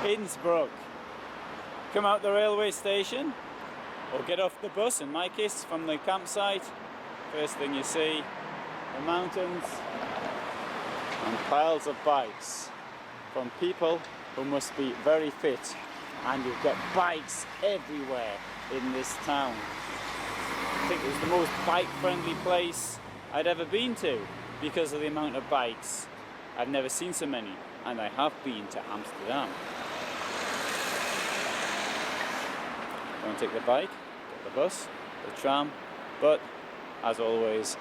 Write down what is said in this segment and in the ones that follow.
Innsbruck. Come out the railway station or get off the bus, in my case from the campsite. First thing you see, the mountains and piles of bikes from people who must be very fit, and you get bikes everywhere in this town. I think it was the most bike friendly place I'd ever been to because of the amount of bikes. I've never seen so many, and I have been to Amsterdam. Don't take the bike, get the bus, the tram, but as always,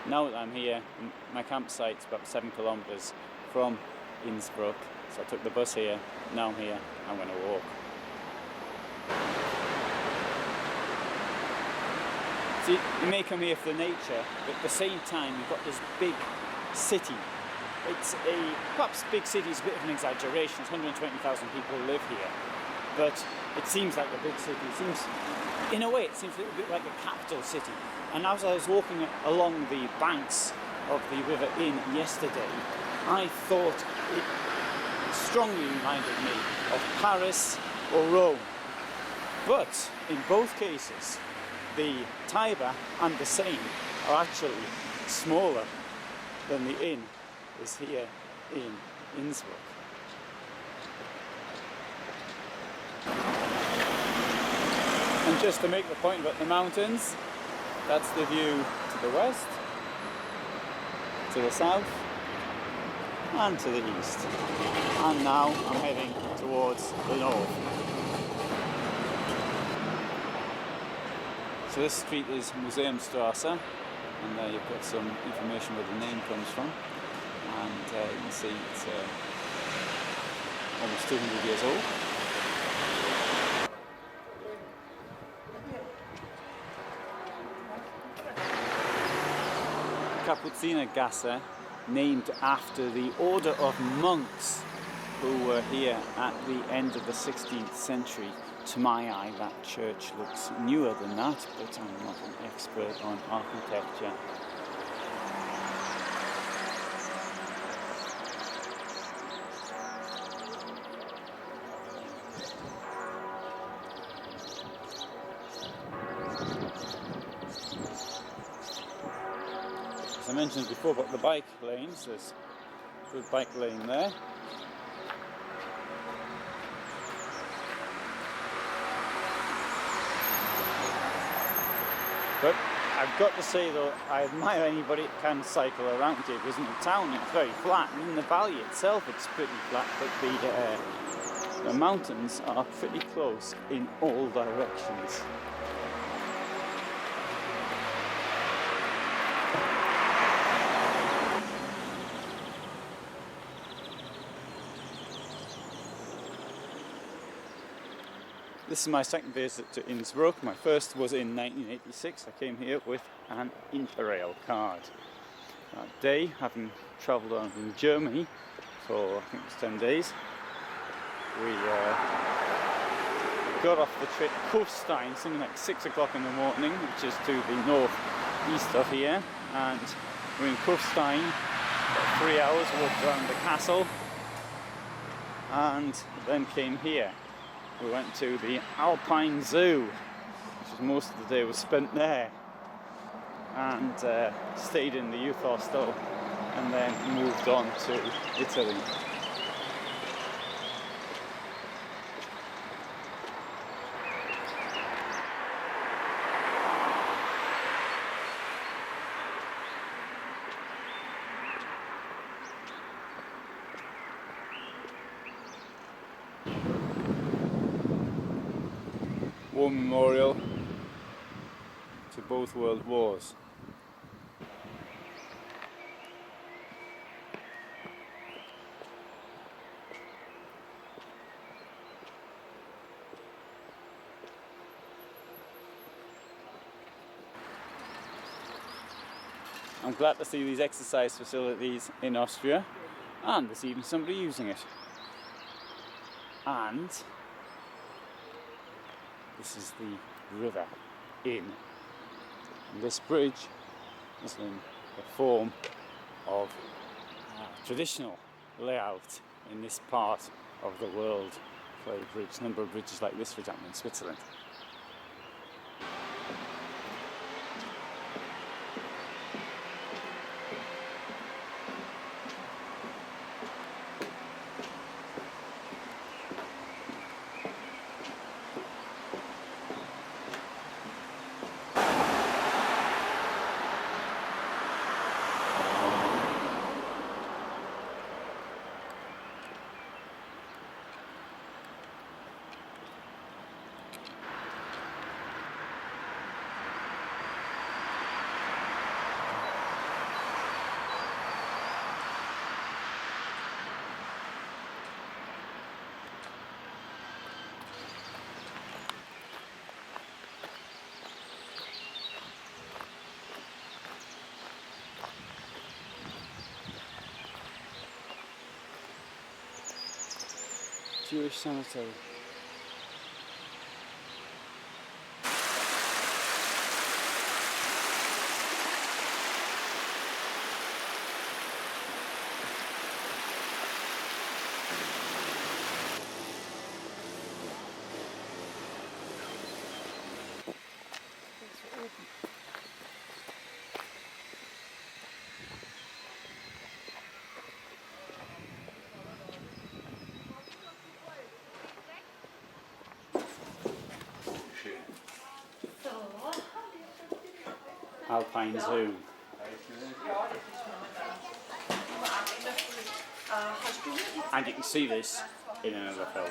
now that I'm here, my campsite's about 7 kilometers from Innsbruck, so I took the bus here, now I'm here, I'm going to walk. See, you may come here for the nature, but at the same time you've got this big city. It's perhaps big city is a bit of an exaggeration, there's 120,000 people who live here, but it seems like a big city. It seems, in a way, it seems a little bit like a capital city. And as I was walking along the banks of the River Inn yesterday, I thought it strongly reminded me of Paris or Rome. But in both cases, the Tiber and the Seine are actually smaller than the inn is here in Innsbruck. And just to make the point about the mountains, that's the view to the west, to the south, and to the east. And now I'm heading towards the north. So this street is Museumstrasse, and there you've got some information where the name comes from. And you can see it's almost 200 years old. Kapuzinergasse, named after the order of monks who were here at the end of the 16th century. To my eye, that church looks newer than that, but I'm not an expert on architecture. As I mentioned before about the bike lanes, there's a good bike lane there. But I've got to say though, I admire anybody that can cycle around here, because in the town it's very flat, and in the valley itself it's pretty flat, but the mountains are pretty close in all directions. This is my second visit to Innsbruck. My first was in 1986. I came here with an Imperial card. That day, having travelled on from Germany for I think it was 10 days, we got off the trip Kufstein, something like 6 o'clock in the morning, which is to the north-east of here, and we're in Kufstein, about 3 hours, walked around the castle, and then came here. We went to the Alpine Zoo, which was most of the day was spent there, and stayed in the youth hostel, and then moved on to Italy. War memorial to both world wars. I'm glad to see these exercise facilities in Austria, and there's even somebody using it. And this is the River Inn. And this bridge is in the form of traditional layout in this part of the world. Clay Bridge. A number of bridges like this, for example, in Switzerland. Jewish cemetery. Alpine Zoo. And you can see this in another film.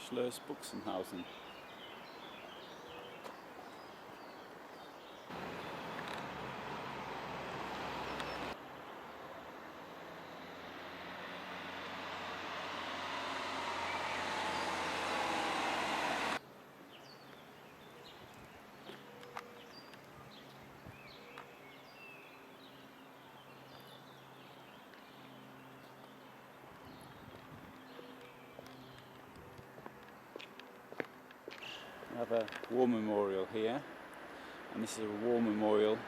Serles Buxenhausen. Another war memorial here, and this is a war memorial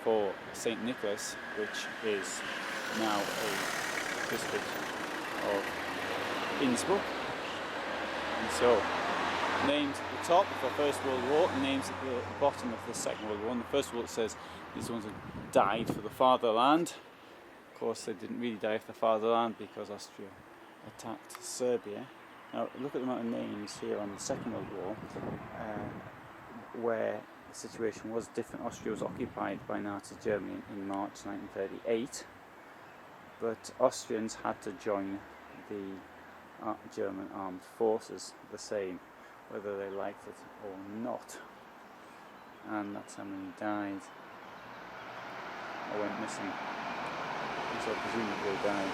for St. Nicholas, which is now a district of Innsbruck. And so, named at the top of the First World War, names at the bottom of the Second World War. And the First World says these ones have died for the fatherland. Of course, they didn't really die for the fatherland because Austria attacked Serbia. Now look at the amount of names here on the Second World War, where the situation was different. Austria was occupied by Nazi Germany in March 1938, but Austrians had to join the German armed forces the same, whether they liked it or not. And that's how many died or went missing, so presumably died.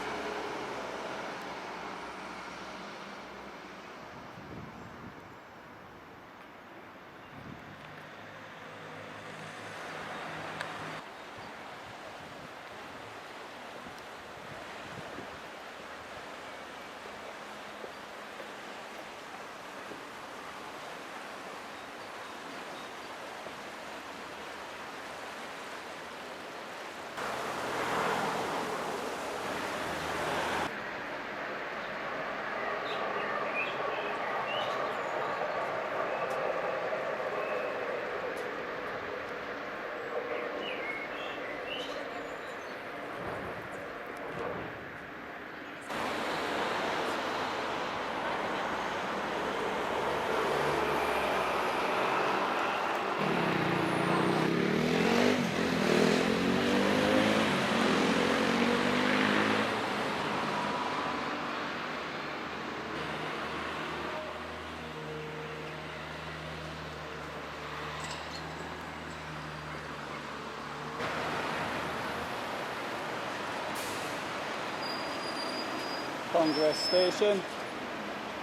Congress Station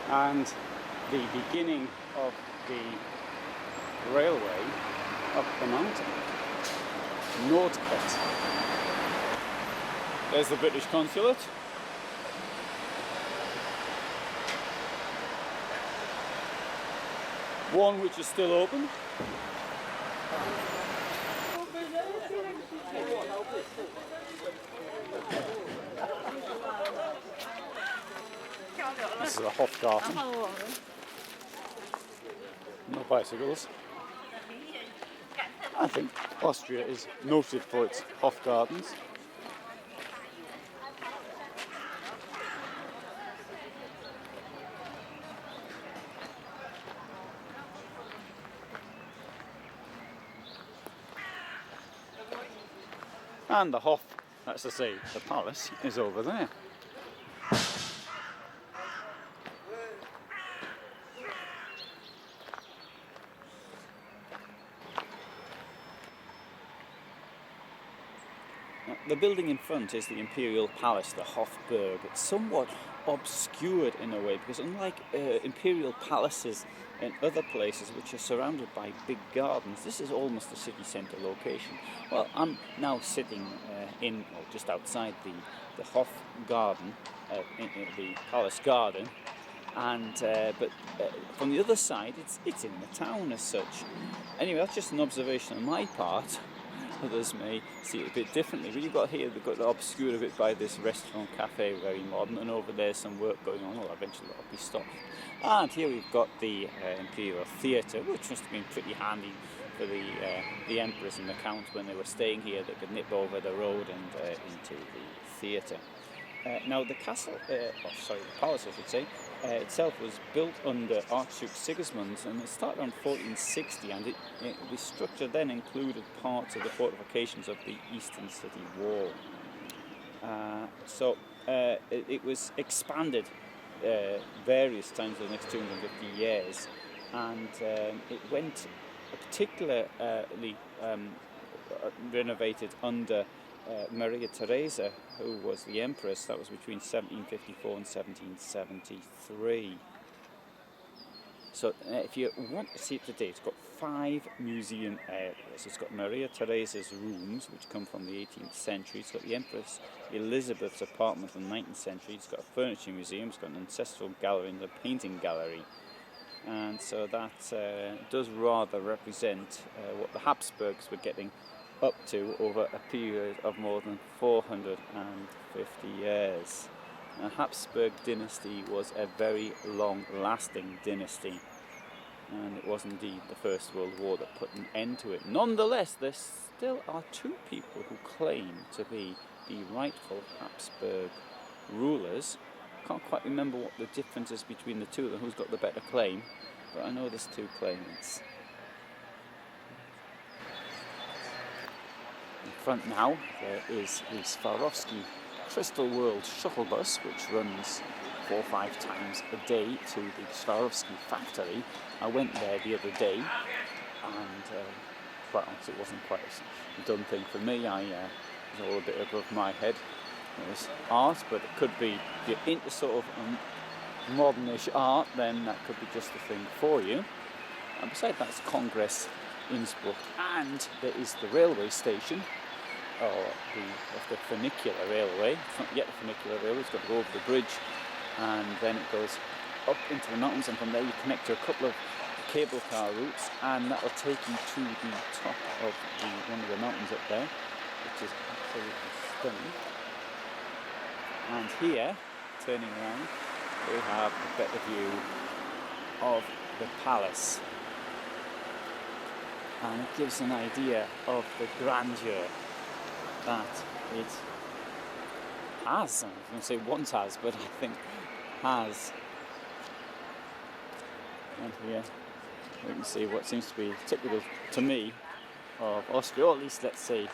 and the beginning of the railway up the mountain. Noordkant. There's the British consulate. One which is still open. This is a Hofgarten. No bicycles. I think Austria is noted for its Hofgardens. And the Hof, that's to say, the palace, is over there. Now, the building in front is the Imperial Palace, the Hofburg. It's somewhat obscured in a way because unlike Imperial palaces in other places which are surrounded by big gardens, this is almost a city centre location. Well, I'm now sitting just outside the Hof garden, in the palace garden, and but from the other side it's in the town as such. Anyway, that's just an observation on my part. Others may see it a bit differently. But you've got here, they've got obscured a bit by this restaurant cafe, very modern, and over there's some work going on. Well, eventually that'll be stopped. And here we've got the Imperial Theatre, which must have been pretty handy for the emperors and the counts when they were staying here. They could nip over the road and into the theatre. Now the castle, the palace I should say, itself was built under Archduke Sigismund, and it started around 1460, and the structure then included parts of the fortifications of the Eastern City Wall. It was expanded various times in the next 250 years, and it went particularly renovated under Maria Theresa, who was the empress. That was between 1754 and 1773. So if you want to see it today, it's got 5 museum areas. It's got Maria Theresa's rooms, which come from the 18th century. It's got the Empress Elizabeth's apartment from the 19th century. It's got a furniture museum. It's got an ancestral gallery and a painting gallery. And so that does rather represent what the Habsburgs were getting up to over a period of more than 450 years. The Habsburg dynasty was a very long-lasting dynasty, and it was indeed the First World War that put an end to it. Nonetheless, there still are 2 people who claim to be the rightful Habsburg rulers. I can't quite remember what the difference is between the 2 of them, who's got the better claim, but I know there's 2 claimants. In front now there is the Swarovski Crystal World shuttle bus, which runs 4 or 5 times a day to the Swarovski factory. I went there the other day, and quite honestly it wasn't quite a done thing for me. It was all a bit above my head. It was art, but it could be, if you're into sort of modernish art, then that could be just the thing for you. And besides that's Congress Innsbruck, and there is the railway station, or the funicular railway. It's not yet a funicular railway, it's got to go over the bridge, and then it goes up into the mountains, and from there you connect to a couple of cable car routes, and that will take you to the top of one of the mountains up there, which is absolutely stunning. And here, turning around, we have a better view of the palace, and it gives an idea of the grandeur that it has. I'm going to say once has, but I think has. And here we can see what seems to be typical to me of Austria, or at least let's say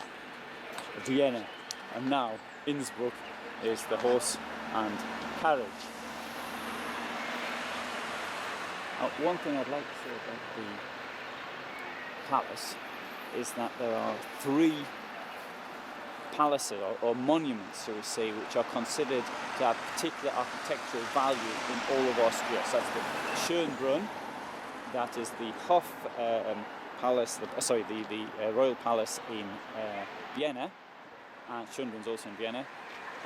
Vienna, and now Innsbruck is the horse and carriage. One thing I'd like to say about the palace is that there are 3 palaces or monuments, shall we say, which are considered to have particular architectural value in all of Austria. So that's the Schönbrunn, that is the Palace, the Royal Palace in Vienna, and Schönbrunn's also in Vienna,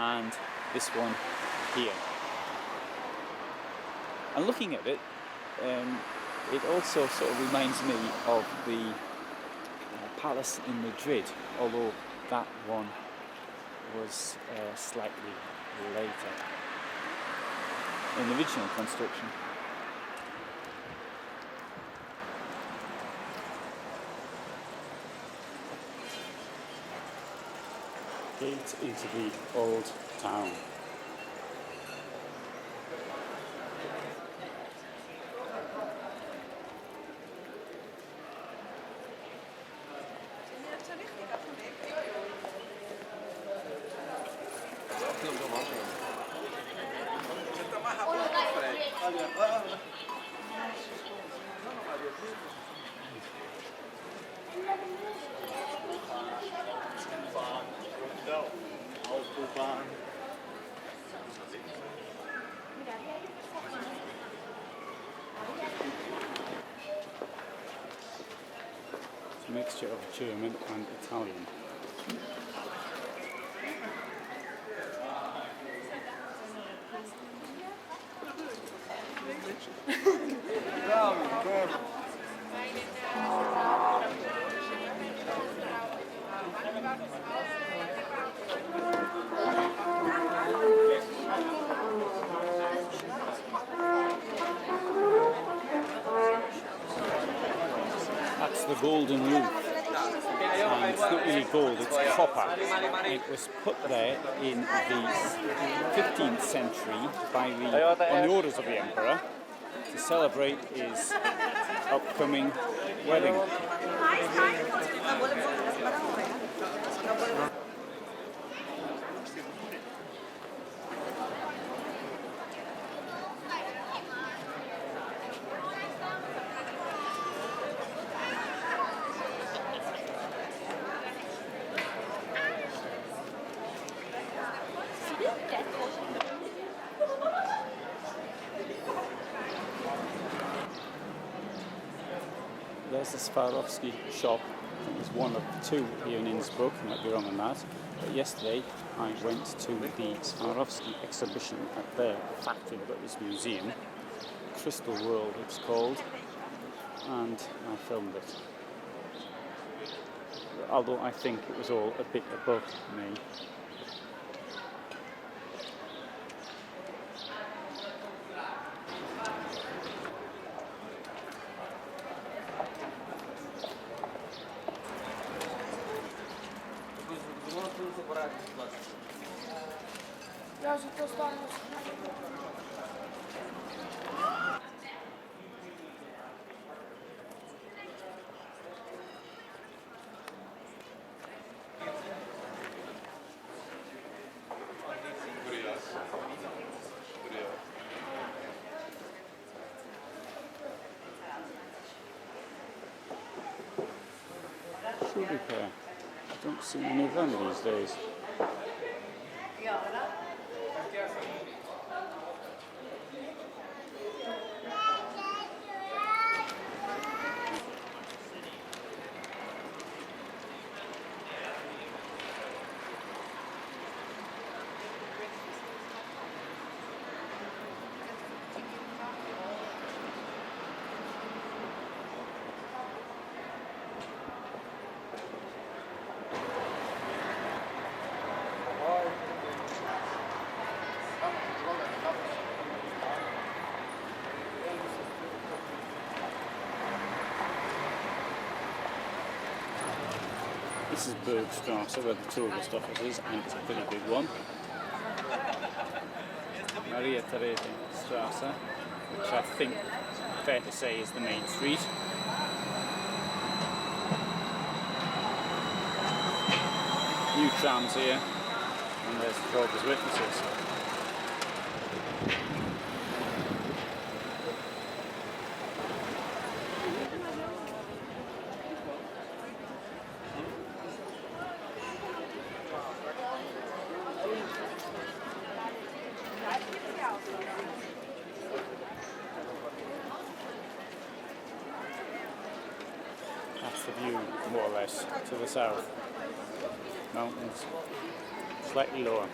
and this one here. And looking at it, it also sort of reminds me of the palace in Madrid, although that one was slightly later in the original construction. Gate into the old town. It's a mixture of German and Italian. That's the golden roof, and it's not really gold, it's copper. It was put there in the 15th century by on the orders of the emperor to celebrate his upcoming wedding. There's the Swarovski shop. It was one of two here in Innsbruck, I might be wrong on that. But yesterday I went to the Swarovski exhibition at their factory, they've got this museum, Crystal World it's called, and I filmed it. Although I think it was all a bit above me. Ja, że to zdanie. Shoe repair. I don't see many of them these days. This is Bergstrasse, where the tourist office is, and it's a pretty big one. Maria Theresa Strasse, which I think, fair to say, is the main street. New trams here, and there's Jehovah's Witnesses. view, more or less, to the south. Mountains, slightly lower.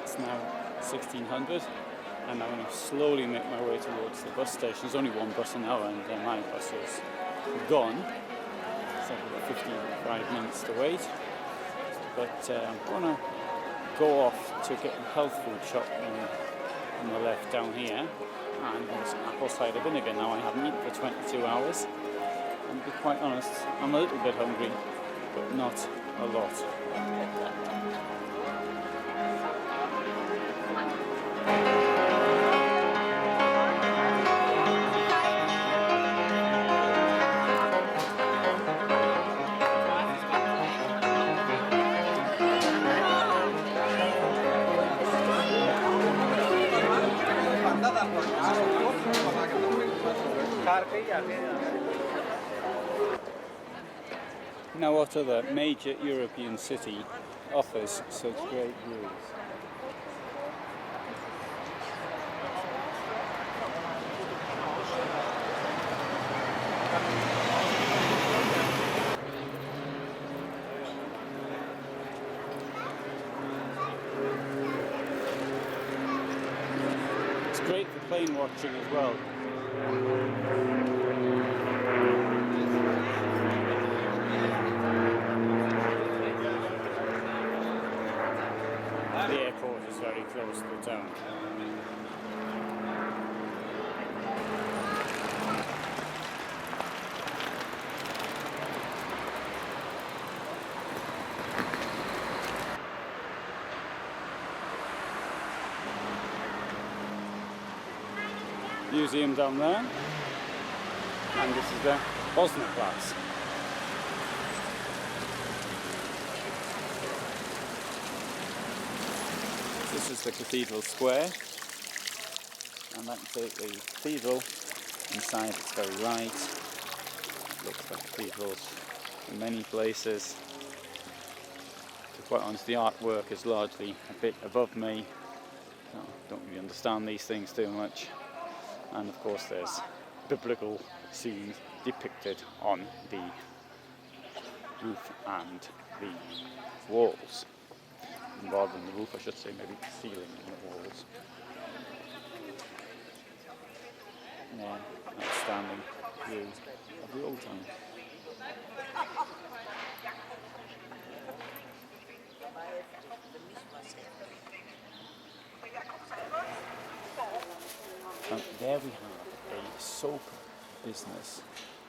It's now 1600, and I'm going to slowly make my way towards the bus station. There's only one bus an hour, and my bus is gone. So I've got 55 minutes to wait. But I'm going to go off to get a health food shop on the left down here, and get some apple cider vinegar. Now I haven't eaten for 22 hours, and to be quite honest, I'm a little bit hungry, but not a lot. Now, what other major European city offers such great views? It's great for plane watching as well. The airport is very close to the town. Museum down there, and this is the Brenner Pass. This is the cathedral square, and that's the cathedral. Inside it's very light. It looks like cathedrals in many places. To be quite honest, the artwork is largely a bit above me. I don't really understand these things too much. And of course there's biblical scenes depicted on the roof and the walls. Rather than the roof, I should say, maybe the ceiling and the walls. Yeah, outstanding view of the old town. And there we have a soap business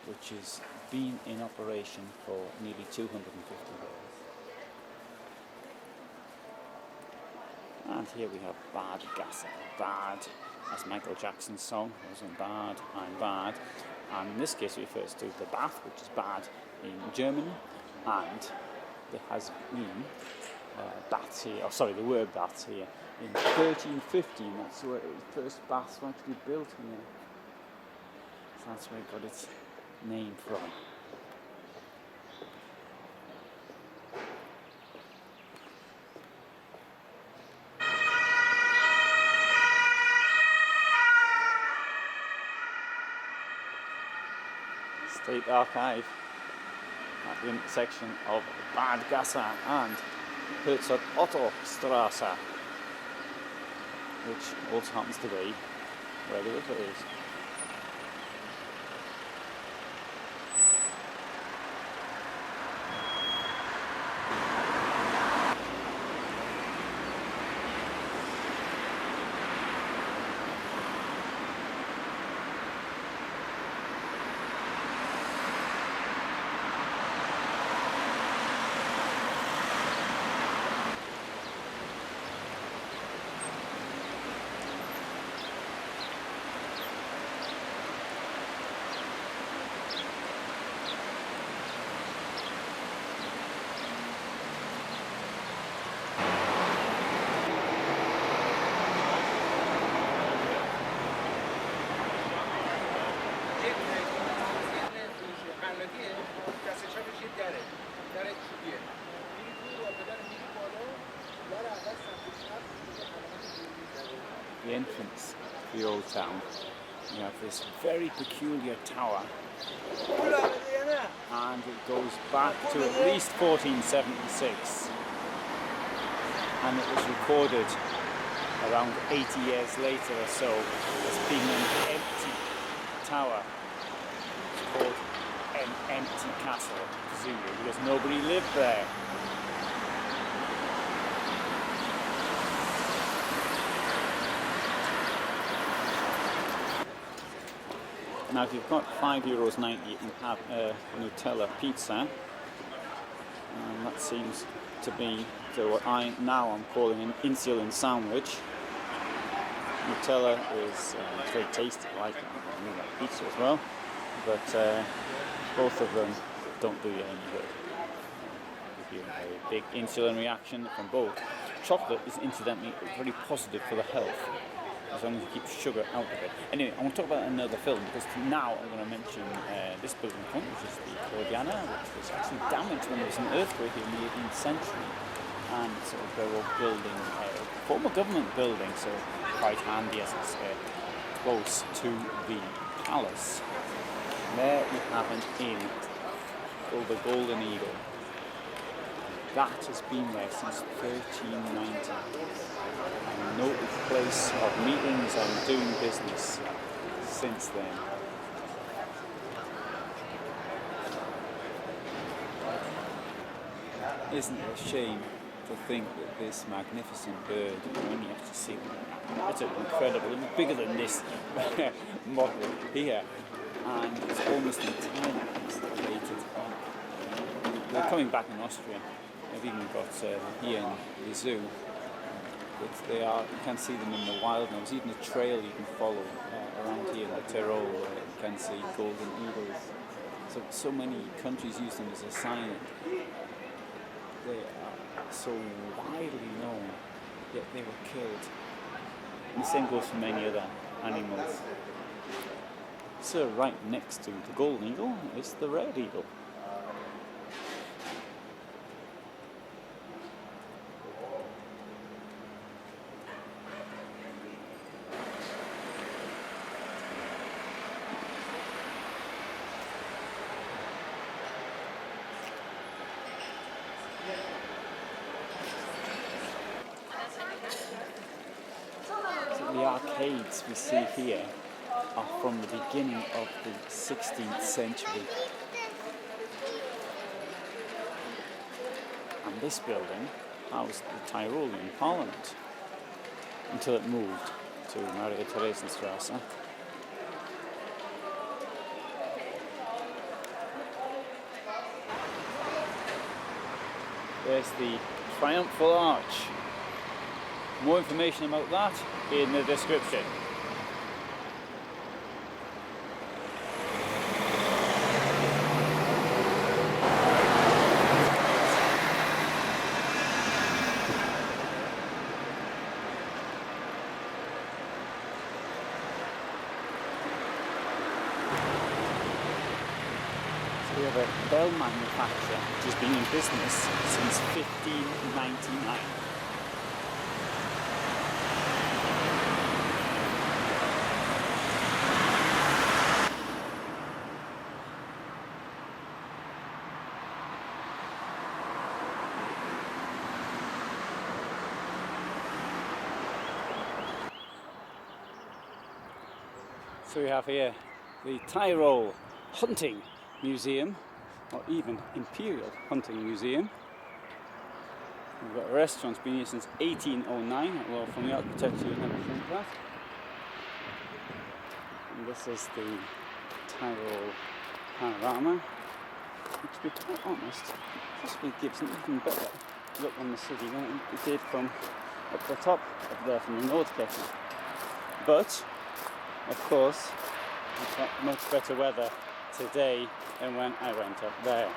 which has been in operation for nearly 250 years. And here we have Bad Gasse. Bad, as Michael Jackson's song was in Bad, I'm Bad. And in this case it refers to the bath, which is bad in German. And there has been baths here, the word baths here. In 1315, that's where the first baths were actually built here. So that's where it got its name from. State Archive at the intersection of Bad Gasse and Herzog Otto Strasse, which also happens to be where the river is. The entrance to the old town You have this very peculiar tower, and it goes back to at least 1476, and it was recorded around 80 years later or so as being an empty tower. It's called an empty castle, presumably because nobody lived there. Now if you've got €5.90 you can have a Nutella pizza, and that seems to be what I'm calling an insulin sandwich. Nutella is very tasty, like pizza as well, but both of them don't do you any good. Give you a big insulin reaction from both. Chocolate is incidentally very positive for the health, as long as you keep sugar out of it. Anyway, I want to talk about another film, because now I'm going to mention this building front, which is the Karwendel, which was actually damaged when there was an earthquake in the 18th century. And so they were building a former government building, so quite handy as it's close to the palace. There you have an inn called the Golden Eagle. That has been there since 1390. A noted place of meetings and doing business since then. Isn't it a shame to think that this magnificent bird, when you actually see them, it's incredible, it's bigger than this model here, and it's almost entirely excavated. They're coming back in Austria. They've even got here in the zoo, but they are, you can see them in the wild now. There's even a trail you can follow around here in the Tyrol, where you can see golden eagles. So many countries use them as a sign. They are so widely known, yet they were killed. And the same goes for many other animals. So right next to the golden eagle is the red eagle. The arcades we see here are from the beginning of the 16th century. And this building housed the Tyrolean Parliament until it moved to Natterersee. There's the Triumphal Arch. More information about that in the description. So we have a bell manufacturer which has been in business since 1599. So we have here the Tyrol Hunting Museum, or even Imperial Hunting Museum. We've got a restaurant that's been here since 1809, although from the architecture you never think that. And this is the Tyrol panorama, which, to be quite honest, possibly gives an even better look on the city than it did from up the top, up there from the north getting. But of course, we've got much better weather today than when I went up there.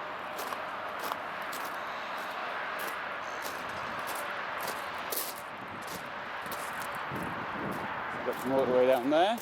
We've got the motorway down there.